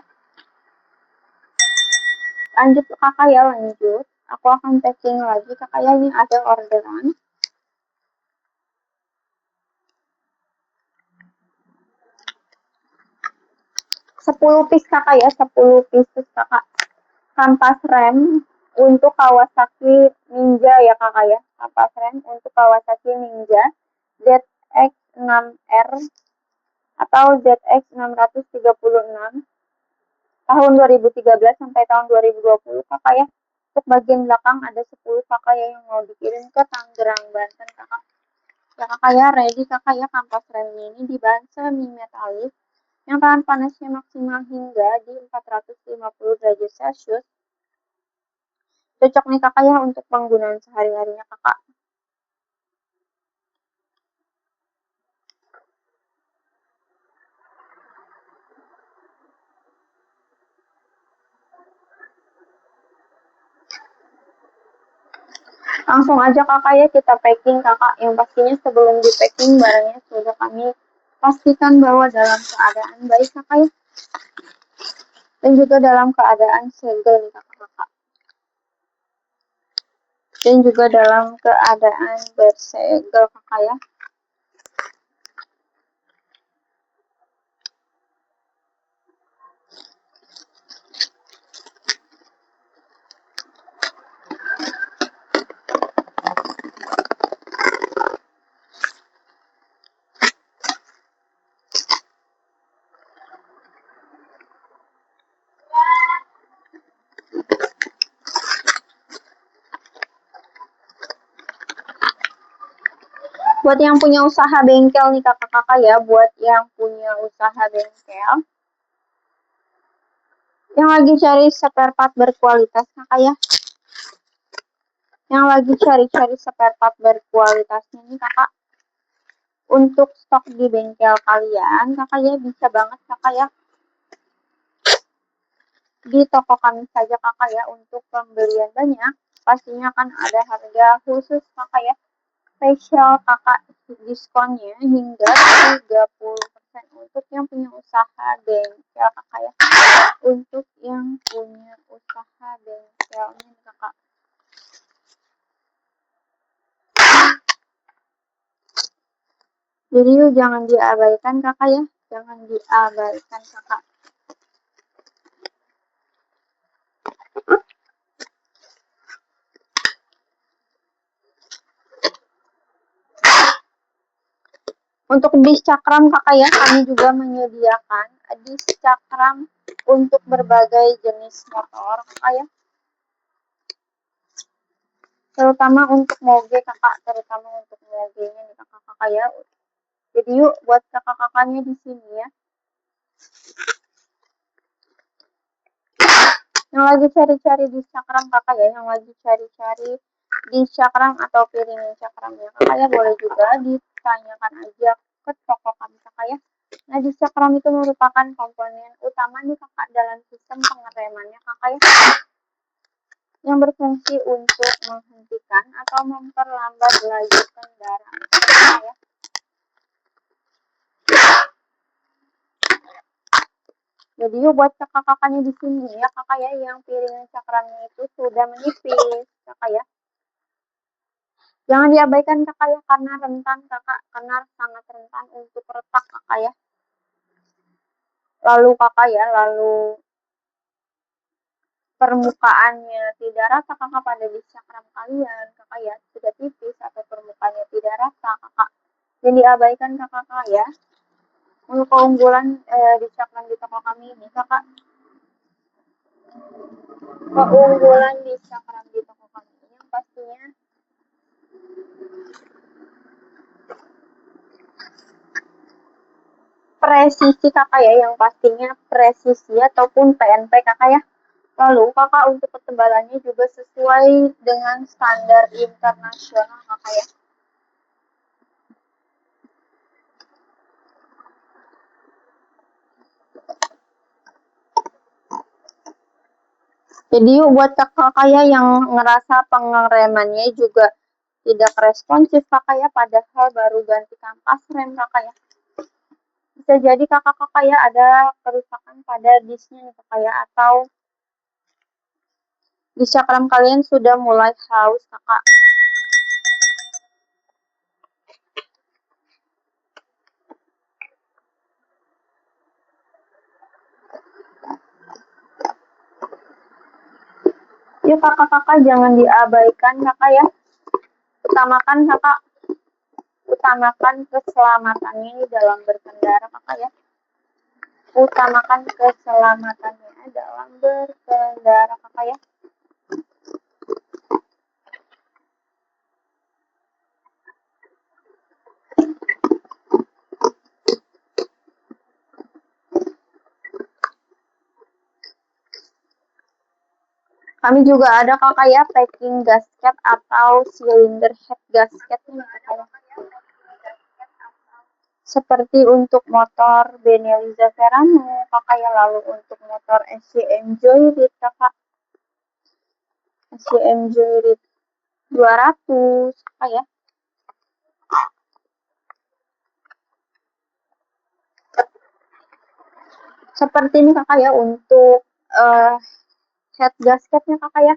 Lanjut kakak ya, lanjut. Aku akan packing lagi kakak ya, ini ada orderan. 10 piece kakak ya, 10 pieces kakak. Kampas rem untuk Kawasaki Ninja ya kakak ya. Kampas rem untuk Kawasaki Ninja ZX6R atau ZX636 tahun 2013 sampai tahun 2020 kakak ya. Untuk bagian belakang ada 10 kakak ya yang mau dikirim ke Tangerang, Banten kakak. Ya kakak ya, ready kakak ya, kampas remnya ini dibahan semi metalik yang tahan panasnya maksimal hingga di 450 derajat Celcius. Cocok nih kakak ya untuk penggunaan sehari-harinya kakak. Langsung aja kakak ya kita packing kakak. Yang pastinya sebelum di packing barangnya sudah kami pastikan bahwa dalam keadaan baik kakak ya. Dan juga dalam keadaan segel nih kakak-kakak. Dan juga dalam keadaan bersegel kakak ya. Buat yang punya usaha bengkel nih kakak-kakak ya, buat yang punya usaha bengkel, yang lagi cari spare part berkualitas kakak ya, yang lagi cari-cari spare part berkualitasnya nih kakak, untuk stok di bengkel kalian, kakak ya bisa banget kakak ya, di toko kami saja kakak ya, untuk pembelian banyak, pastinya kan ada harga khusus kakak ya, spesial kakak, diskonnya hingga 30% untuk yang punya usaha bengkel kakak ya, untuk yang punya usaha bengkelnya kakak. Jadi yuk jangan diabaikan kakak ya, jangan diabaikan kakak. Untuk disk cakram kakak ya, kami juga menyediakan disk cakram untuk berbagai jenis motor kakak ya, terutama untuk moge kakak, terutama untuk mogenya nih kakak-kakak ya. Jadi yuk buat kakak-kakaknya di sini ya, yang lagi cari-cari di cakram kakak ya, yang lagi cari-cari di cakram atau piringin cakramnya kakak ya, boleh juga ditanyakan aja ke toko kami kakak ya. Nah, di cakram itu merupakan komponen utama nih kakak dalam sistem pengeremannya kakak ya, yang berfungsi untuk menghentikan atau memperlambat laju kendaraan kakak ya. Jadi yuk buat kakak-kakaknya di sini ya kakak ya, yang piringan cakramnya itu sudah menipis kakak ya. Jangan diabaikan kakak ya, karena rentan kakak, karena sangat rentan untuk retak kakak ya. Lalu kakak ya, lalu permukaannya tidak rata kakak pada di cakram kalian kakak ya, sudah tipis atau permukaannya tidak rata kakak, yang diabaikan kakak ya. Untuk keunggulan di cakram di toko kami ini kakak, keunggulan di cakram di toko kami ini yang pastinya presisi kakak ya, yang pastinya presisi ataupun PNP kakak ya. Lalu kakak untuk ketebalannya juga sesuai dengan standar internasional kakak ya. Jadi yuk buat kakak ya yang ngerasa pengeremannya juga tidak responsif kakak ya, padahal baru ganti kampas rem kakak ya. Bisa jadi kakak-kakak ya ada kerusakan pada disknya nih kakak ya, atau di cakram kalian sudah mulai haus kakak. Yuk kakak-kakak jangan diabaikan kakak ya. Utamakan kakak, utamakan keselamatannya ini dalam berkendara kakak ya. Utamakan keselamatannya dalam berkendara kakak ya. Kami juga ada kakak ya packing gasket atau cylinder head gasket nih kakak ya. Seperti untuk motor Benelli Verano kakak ya, lalu untuk motor SCM Joyride kakak, SCM Joyride 200 kakak ya. Seperti ini kakak ya untuk head gasketnya kakak ya.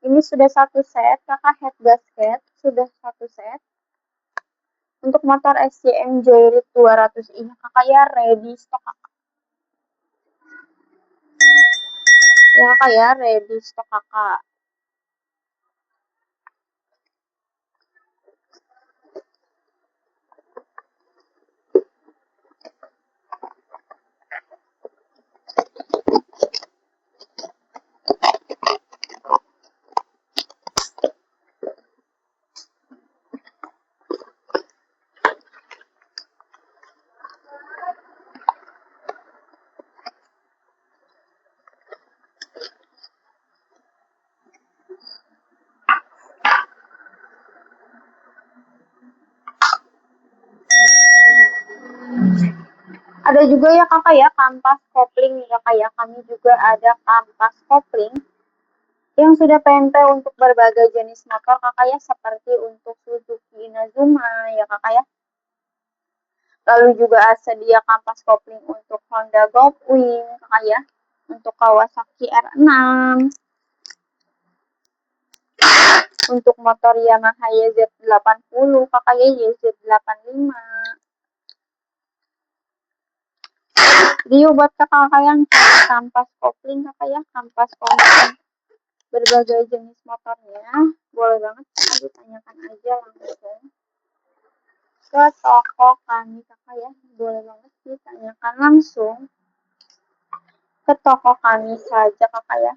Ini sudah satu set kakak, head gasket sudah satu set. Untuk motor SCM Joyride 200 ini kakak ya, ready stock kakak. Ya kakak ya, ready stock kakak. Ada juga ya kakak ya kampas kopling nih kakak ya. Kami juga ada kampas kopling yang sudah PNP untuk berbagai jenis motor kakak ya, seperti untuk Suzuki Inazuma ya kakak ya. Lalu juga sedia kampas kopling untuk Honda Goldwing kakak ya, untuk Kawasaki R6, untuk motor Yamaha YZ80 kakak ya, YZ85. Jadi buat kakak yang kampas kopling kakak ya, kampas kopling berbagai jenis motornya, boleh banget ditanyakan aja langsung ke toko kami kakak ya, boleh banget ditanyakan langsung ke toko kami saja kakak ya.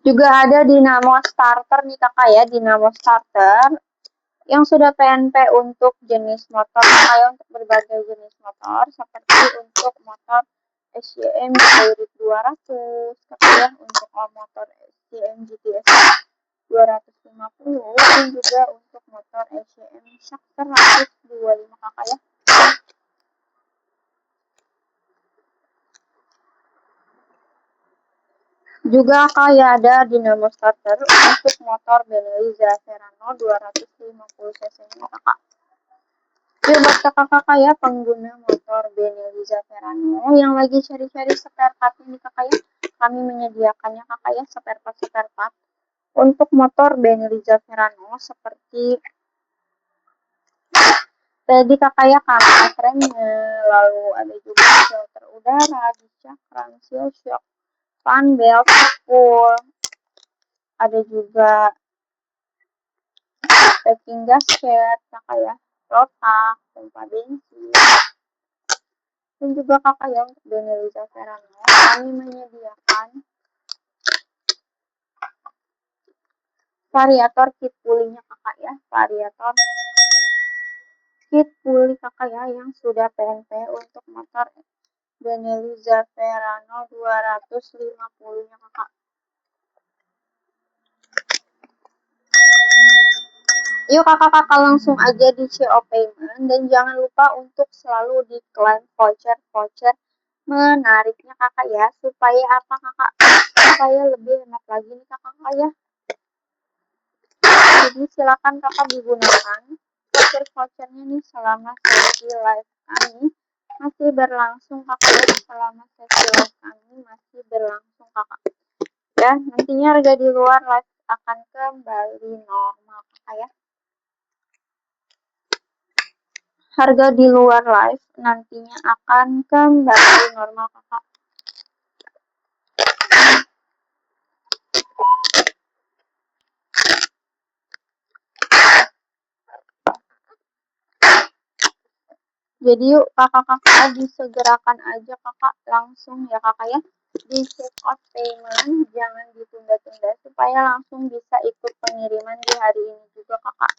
Juga ada dinamo starter nih kakak ya, dinamo starter yang sudah PNP untuk jenis motor kakak ya, untuk berbagai jenis motor, seperti untuk motor SCM Hybrid 200 kakak ya, untuk motor SCM GTS 250, dan juga untuk motor SCM Shock 125 kakak ya. Juga kayak ada dinamo starter untuk motor Benelli Zaferano 250 cc kakak. Jadi buat kakak-kakak ya pengguna motor Benelli Zaferano yang lagi cari-cari spare part ini kakak ya, kami menyediakannya kakak ya, spare part untuk motor Benelli Zaferano seperti tadi kakak ya, kampas remnya, lalu ada juga filter udara, cakram, seal shock, fan belt, full, ada juga packing gasket kakak ya, rotak, pompa bensin, dan juga kakak ya untuk Benelli Zaferano kami menyediakan variator kit pulinya kakak ya, variator kit puli kakak ya yang sudah PNP untuk motor Benelli Zaferano 250 nya kakak. Yuk kakak-kakak langsung aja di CO payment, dan jangan lupa untuk selalu diklaim voucher menariknya kakak ya, supaya apa kakak, supaya lebih enak lagi nih kakak ya. Jadi silakan kakak digunakan vouchernya nih selama sesi live kami masih berlangsung kakak ya, selama sesi live kami masih berlangsung kakak ya. Nantinya harga di luar live akan kembali normal kakak ya. Harga di luar live nantinya akan kembali normal kakak. Jadi yuk kakak-kakak disegerakan aja kakak langsung ya kakak ya, di check out payment, jangan ditunda-tunda supaya langsung bisa ikut pengiriman di hari ini juga kakak.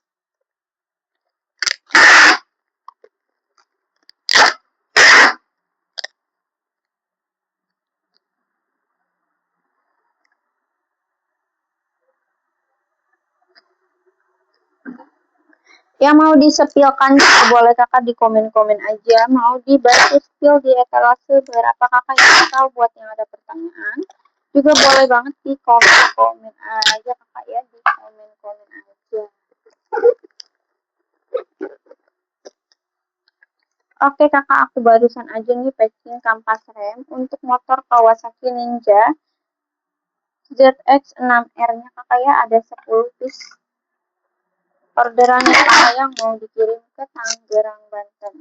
Yang mau disepilkan boleh kakak di komen-komen aja, mau dibantu spill di etalase berapa kakak yang atau buat yang ada pertanyaan juga boleh banget di komen-komen aja kakak ya, di komen-komen aja. Oke kakak, aku barusan aja nih packing kampas rem untuk motor Kawasaki Ninja ZX6R nya kakak ya, ada 10 piece. Orderannya kakak yang mau dikirim ke Tangerang, Banten.